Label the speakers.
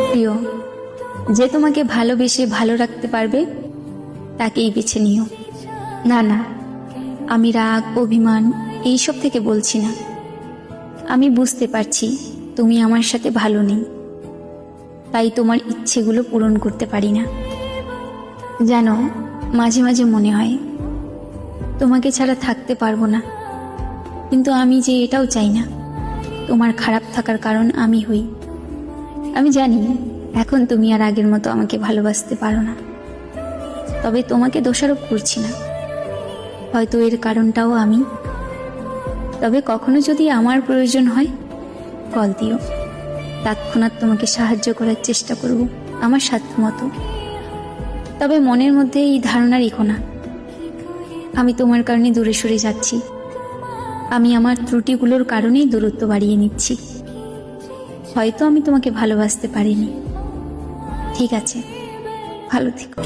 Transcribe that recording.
Speaker 1: প্রিয়, যে তোমাকে ভালোবেসে ভালো রাখতে পারবে তাকেই বেছে নিও। না না, আমি রাগ অভিমান এইসব থেকে বলছি না। আমি বুঝতে পারছি তুমি আমার সাথে ভালো নেই, তাই তোমার ইচ্ছেগুলো পূরণ করতে পারি না। জানো, মাঝে মাঝে মনে হয় তোমাকে ছাড়া থাকতে পারবো না, কিন্তু আমি যে এটাও চাই না তোমার খারাপ থাকার কারণ আমি হই। আমি জানি এখন তুমি আর আগের মতো আমাকে ভালোবাসতে পারো না, তবে তোমাকে দোষারোপ করছি না। হয়তো এর কারণটাও আমি। তবে কখনো যদি আমার প্রয়োজন হয় কল দিও, তৎক্ষণাৎ তোমাকে সাহায্য করার চেষ্টা করব আমার সাধ্যমতো। তবে মনের মধ্যে এই ধারণা রেখো না আমি তোমার কারণে দূরে সরে যাচ্ছি। আমি আমার ত্রুটিগুলোর কারণেই দূরত্ব বাড়িয়ে নিচ্ছি। হয়তো আমি তোমাকে ভালোবাসতে পারিনি। ঠিক আছে, ভালো থেকো।